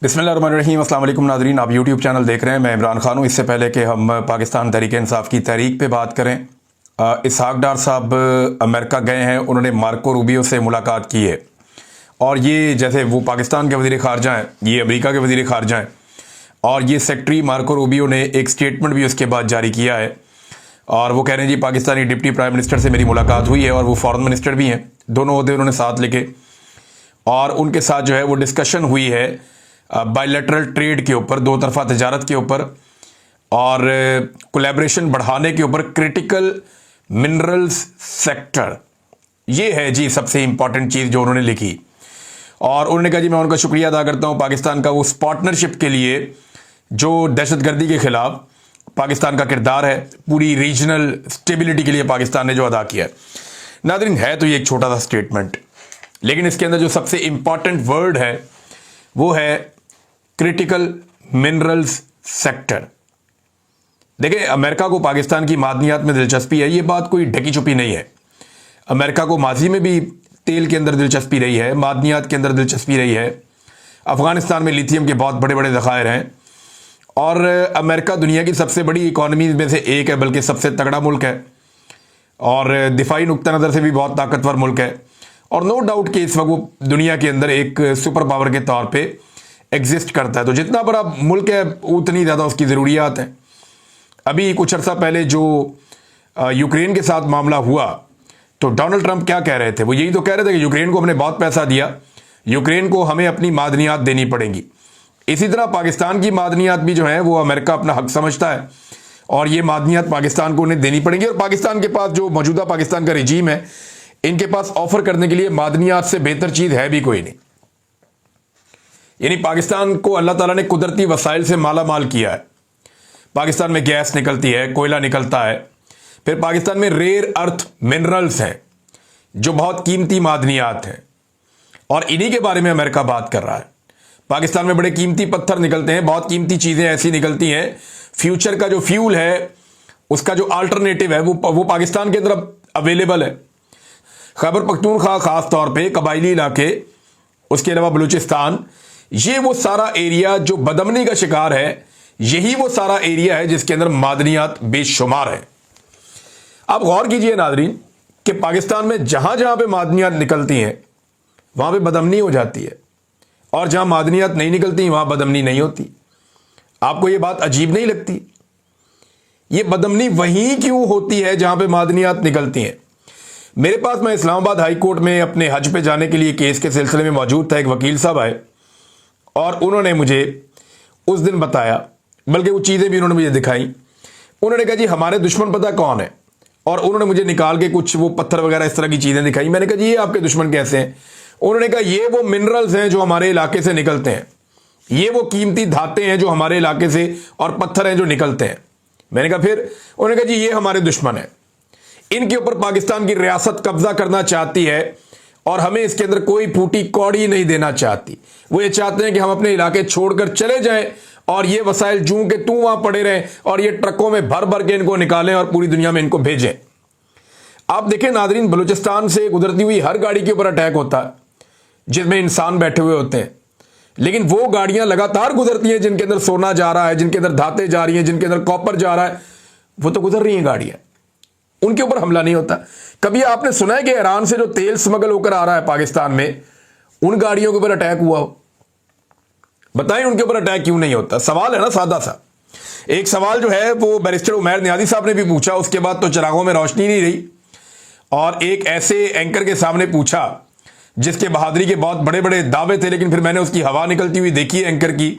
बिस्मिल्लाहिर्रहमानिर्रहीम। अस्सलाम वालेकुम नाज़रीन, आप यूट्यूब चैनल देख रहे हैं। मैं इमरान खान हूँ। इससे पहले कि हम पाकिस्तान तहरीक इंसाफ की तहरीक पे बात करें, इसहाक डार साहब अमेरिका गए हैं। उन्होंने मार्को रूबियो से मुलाकात की है और ये जैसे वो पाकिस्तान के वज़ीर ख़ारजा हैं, ये अमेरिका के वज़ीर ख़ारजा हैं और ये सेक्रेटरी मार्को रूबियो ने एक स्टेटमेंट भी उसके बाद जारी किया है और वो कह रहे हैं जी पाकिस्तानी डिप्टी प्राइम मिनिस्टर से मेरी मुलाकात हुई है और वो फॉरेन मिनिस्टर भी हैं। दोनों ओहदे उन्होंने साथ लेके और उनके साथ जो है वो डिस्कशन हुई है बायलैटरल ट्रेड के ऊपर, दो तरफा तजारत के ऊपर और कोलैबोरेशन बढ़ाने के ऊपर। क्रिटिकल मिनरल्स सेक्टर, ये है जी सबसे इंपॉर्टेंट चीज़ जो उन्होंने लिखी और उन्होंने कहा जी मैं उनका शुक्रिया अदा करता हूँ पाकिस्तान का उस पार्टनरशिप के लिए जो दहशतगर्दी के खिलाफ पाकिस्तान का किरदार है, पूरी रीजनल स्टेबिलिटी के लिए पाकिस्तान ने जो अदा किया है। नाज़रीन, है तो ये एक छोटा सा स्टेटमेंट, लेकिन इसके अंदर जो सबसे इंपॉर्टेंट वर्ड है वो है क्रिटिकल मिनरल्स सेक्टर। देखिए, अमेरिका को पाकिस्तान की मादनियात में दिलचस्पी है, ये बात कोई ढकी छुपी नहीं है। अमेरिका को माजी में भी तेल के अंदर दिलचस्पी रही है, मादनियात के अंदर दिलचस्पी रही है। अफगानिस्तान में लिथियम के बहुत बड़े बड़े ज़खायर हैं और अमेरिका दुनिया की सबसे बड़ी इकॉनमीज में से एक है, बल्कि सबसे तगड़ा मुल्क है और दिफाई नुक्ता नज़र से भी बहुत ताकतवर मुल्क है और नो डाउट कि इस वक्त वो दुनिया के अंदर एक सुपर पावर के तौर पे एग्जिस्ट करता है। तो जितना बड़ा मुल्क है उतनी ज़्यादा उसकी ज़रूरियात हैं। अभी कुछ अर्सा पहले जो यूक्रेन के साथ मामला हुआ तो डोनाल्ड ट्रंप क्या कह रहे थे? वो यही तो कह रहे थे कि यूक्रेन को हमने बहुत पैसा दिया, यूक्रेन को हमें अपनी मादनियात देनी पड़ेंगी। इसी तरह पाकिस्तान की मादनियात भी जो है वो अमेरिका अपना हक समझता है और ये मादनियात पाकिस्तान को उन्हें देनी पड़ेंगी और पाकिस्तान के पास जो मौजूदा पाकिस्तान का रिजीम है, इनके पास ऑफर करने के लिए मादनियात से बेहतर चीज़ है भी कोई नहीं। यानी पाकिस्तान को अल्लाह ताला ने कुदरती वसाइल से माला माल किया है। पाकिस्तान में गैस निकलती है, कोयला निकलता है, फिर पाकिस्तान में रेयर अर्थ मिनरल्स हैं जो बहुत कीमती मादनियात हैं और इन्हीं के बारे में अमेरिका बात कर रहा है। पाकिस्तान में बड़े कीमती पत्थर निकलते हैं, बहुत कीमती चीज़ें ऐसी निकलती हैं। फ्यूचर का जो फ्यूल है, उसका जो अल्टरनेटिव है वो पाकिस्तान के अंदर अवेलेबल है। खैबर पख्तूनख्वा खास तौर पे कबायली इलाके, उसके अलावा बलूचिस्तान, ये वो सारा एरिया जो बदमनी का शिकार है, यही वो सारा एरिया है जिसके अंदर मादनियात बेशुमार है। आप गौर कीजिए नाज़रीन कि पाकिस्तान में जहां जहां पे मादनियात निकलती हैं वहां पे बदमनी हो जाती है और जहां मादनियात नहीं निकलती वहां बदमनी नहीं होती। आपको ये बात अजीब नहीं लगती? ये बदमनी वहीं क्यों होती है जहां पे मादनियात निकलती हैं? मेरे पास, मैं इस्लामाबाद हाई कोर्ट में अपने हज पे जाने के लिए केस के सिलसिले में मौजूद था। एक वकील साहब आए और उन्होंने मुझे उस दिन बताया, बल्कि वो चीज़ें भी उन्होंने मुझे दिखाई। उन्होंने कहा जी हमारे दुश्मन पता कौन है, और उन्होंने मुझे निकाल के कुछ वो पत्थर वगैरह इस तरह की चीज़ें दिखाई। मैंने कहा जी ये आपके दुश्मन कैसे हैं? उन्होंने कहा ये वो मिनरल्स हैं जो हमारे इलाके से निकलते हैं, ये वो कीमती धातें हैं जो हमारे इलाके से और पत्थर हैं जो निकलते हैं। मैंने कहा फिर? उन्होंने कहा जी ये हमारे दुश्मन है, इनके ऊपर पाकिस्तान की रियासत कब्जा करना चाहती है और हमें इसके अंदर कोई फूटी कौड़ी नहीं देना चाहती। वो ये चाहते हैं कि हम अपने इलाके छोड़कर चले जाएं और ये वसाइल जूं के तू वहां पड़े रहें और ये ट्रकों में भर भर के इनको निकालें और पूरी दुनिया में इनको भेजें। आप देखें नाज़रीन, बलूचिस्तान से गुजरती हुई हर गाड़ी के ऊपर अटैक होता है जिसमें इंसान बैठे हुए होते हैं, लेकिन वो गाड़ियां लगातार गुजरती हैं जिनके अंदर सोना जा रहा है, जिनके अंदर धातें जा रही हैं, जिनके अंदर कॉपर जा रहा है, वो तो गुजर रही हैं गाड़ियां, उनके ऊपर हमला नहीं होता। कभी आपने सुना है कि ईरान से जो तेल स्मगल होकर आ रहा है पाकिस्तान में, उन गाड़ियों के ऊपर अटैक हुआ हो? बताएं उनके ऊपर अटैक क्यों नहीं होता? सवाल है ना सादा सा। एक सवाल जो है वो बैरिस्टर उमैर नियाज़ी साहब ने भी पूछा, उसके बाद तो चिरागों में रोशनी नहीं रही और एक ऐसे एंकर के सामने पूछा जिसके बहादुरी के बहुत बड़े बड़े दावे थे, लेकिन फिर मैंने उसकी हवा निकलती हुई देखी है एंकर की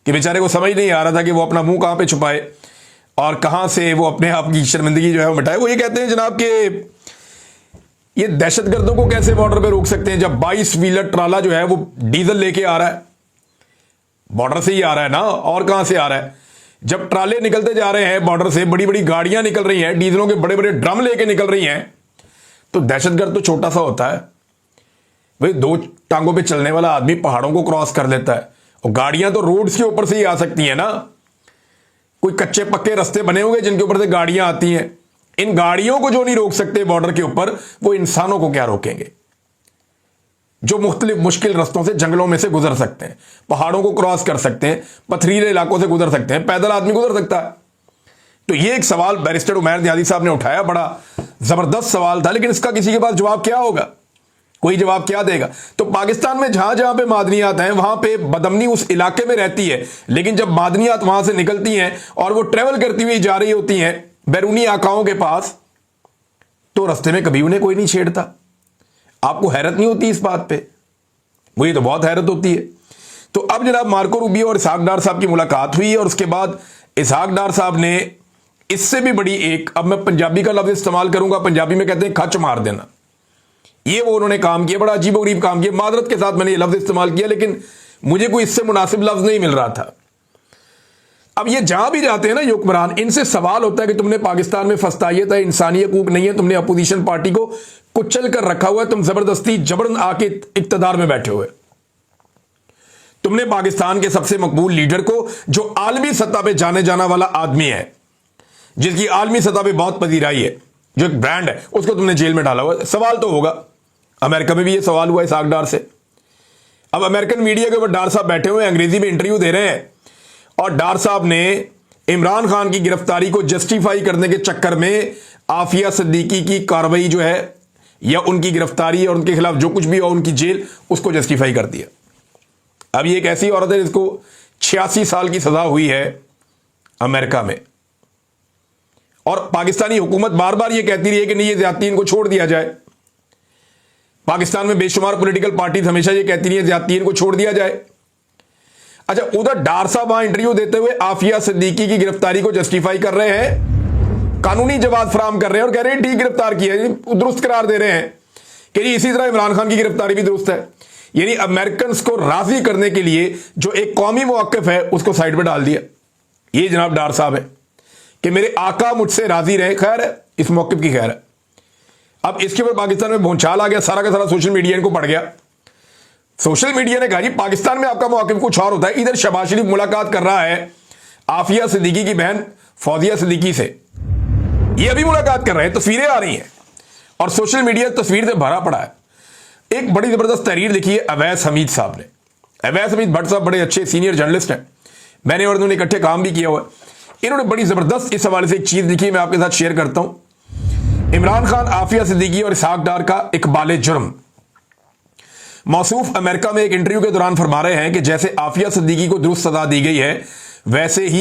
कि बेचारे को समझ नहीं आ रहा था कि वो अपना मुंह कहां पे छुपाए और कहां से वो अपने आप की शर्मिंदगी जो है वो मिटाए। वो ये कहते हैं जनाब कि ये दहशतगर्दों को कैसे बॉर्डर पे रोक सकते हैं जब 22 व्हीलर ट्राला जो है वो डीजल लेके आ रहा है, बॉर्डर से ही आ रहा है ना, और कहां से आ रहा है? जब ट्राले निकलते जा रहे हैं बॉर्डर से, बड़ी बड़ी गाड़ियां निकल रही हैं, डीजलों के बड़े बड़े ड्रम लेके निकल रही हैं, तो दहशतगर्द तो छोटा सा होता है भाई। दो टांगों पे चलने वाला आदमी पहाड़ों को क्रॉस कर लेता है और गाड़ियां तो रोड्स के ऊपर से ही आ सकती हैं ना। कोई कच्चे पक्के रास्ते बने होंगे जिनके ऊपर से गाड़ियां आती हैं। इन गाड़ियों को जो नहीं रोक सकते बॉर्डर के ऊपर, वो इंसानों को क्या रोकेंगे? जो मुख्तलिफ मुश्किल रस्तों से, जंगलों में से गुजर सकते हैं, पहाड़ों को क्रॉस कर सकते हैं, पथरीले इलाकों से गुजर सकते हैं, पैदल आदमी गुजर सकता है। तो ये एक सवाल बैरिस्टर उमैर नियाज़ी साहब ने उठाया, बड़ा जबरदस्त सवाल था, लेकिन इसका किसी के पास जवाब क्या होगा? कोई जवाब क्या देगा? तो पाकिस्तान में जहां जहां पे मादनियात हैं वहां पे बदअमनी उस इलाके में रहती है, लेकिन जब मादनियात वहां से निकलती हैं और वो ट्रेवल करती हुई जा रही होती हैं बैरूनी आकाओं के पास, तो रास्ते में कभी उन्हें कोई नहीं छेड़ता। आपको हैरत नहीं होती इस बात पे? मुझे तो बहुत हैरत होती है। तो अब जनाब मार्को रूबियो और इसहाक डार साहब की मुलाकात हुई है और उसके बाद इसहाक डार साहब ने इससे भी बड़ी एक, अब मैं पंजाबी का लफ्ज इस्तेमाल करूंगा, पंजाबी में कहते हैं खच मार देना, ये वो उन्होंने काम किया, बड़ा अजीबोगरीब काम किया। मादरत के साथ मैंने ये लफ्ज इस्तेमाल किया, लेकिन मुझे कोई इससे मुनासिब लफ्ज नहीं मिल रहा था। अब ये जहां भी जाते हैं ना हुक्मरान, इनसे सवाल होता है कि तुमने पाकिस्तान में फस्तायत है, इंसानी हकूक नहीं है, तुमने अपोजिशन पार्टी को कुचल कर रखा हुआ है, तुम जबरदस्ती जबरन आके इक्तदार में बैठे हुए, तुमने पाकिस्तान के सबसे मकबूल लीडर को, जो आलमी सतह पे जाने जाना वाला आदमी है, जिसकी आलमी सतह पे बहुत पजीराई है, जो एक ब्रांड है, उसको तुमने जेल में डाला हुआ। सवाल तो होगा। अमेरिका में भी ये सवाल हुआ इसहाक डार से। अब अमेरिकन मीडिया के ऊपर डार साहब बैठे हुए अंग्रेजी में इंटरव्यू दे रहे हैं और डार साहब ने इमरान खान की गिरफ्तारी को जस्टिफाई करने के चक्कर में आफिया सिद्दीकी की कार्रवाई जो है, या उनकी गिरफ्तारी और उनके खिलाफ जो कुछ भी हो, उनकी जेल, उसको जस्टिफाई कर दिया। अब ये एक ऐसी औरत है जिसको 86 साल की सजा हुई है अमेरिका में, और पाकिस्तानी हुकूमत बार बार ये कहती रही है कि नहीं, ये ज्यादती इनको छोड़ दिया जाए। पाकिस्तान में बेशुमार पॉलिटिकल पार्टीज हमेशा ये कहती रही है ज्यादती इनको छोड़ दिया जाए। अच्छा, उधर डार साहब वहां इंटरव्यू देते हुए आफिया सिद्दीकी की गिरफ्तारी को जस्टिफाई कर रहे हैं, कानूनी जवाब फराम कर रहे हैं और कह रहे हैं ठीक गिरफ्तार किया है, दुरुस्त करार दे रहे हैं कि इसी तरह इमरान खान की गिरफ्तारी भी दुरुस्त है। यानी अमेरिकन को राजी करने के लिए जो एक कौमी मौक़िफ़ है उसको साइड पर डाल दिया। ये जनाब डार साहब है कि मेरे आका मुझसे राजी रहे, खैर है, इस मौक़िफ़ की खैर है। अब इसके ऊपर पाकिस्तान में भूचाल आ गया, सारा का सारा सोशल मीडिया इनको पड़ गया। सोशल मीडिया ने कहा जी पाकिस्तान में आपका मौक़िफ़ कुछ और होता है। इधर शहबाज शरीफ मुलाकात कर रहा है आफिया सिद्दीकी की बहन फौजिया सिद्दीकी से, ये अभी मुलाकात कर रहे हैं, तस्वीरें आ रही हैं और सोशल मीडिया तस्वीर से भरा पड़ा है। एक बड़ी जबरदस्त तहरीर लिखी है अवैस हमीद साहब ने। अवैस हमीद भट्ट साहब बड़े अच्छे सीनियर जर्नलिस्ट हैं, मैंने और उन्होंने इकट्ठे काम भी किया हुआ है। इन्होंने बड़ी जबरदस्त इस हवाले से एक चीज लिखी है, मैं आपके साथ शेयर करता हूं। इमरान खान, आफिया सिद्दीकी और इसहाक डार का इकबाल जुर्म। मौसूफ अमेरिका में एक इंटरव्यू के दौरान फरमा रहे हैं कि जैसे आफिया सिद्दीकी को दुरुस्त सजा दी गई है, वैसे ही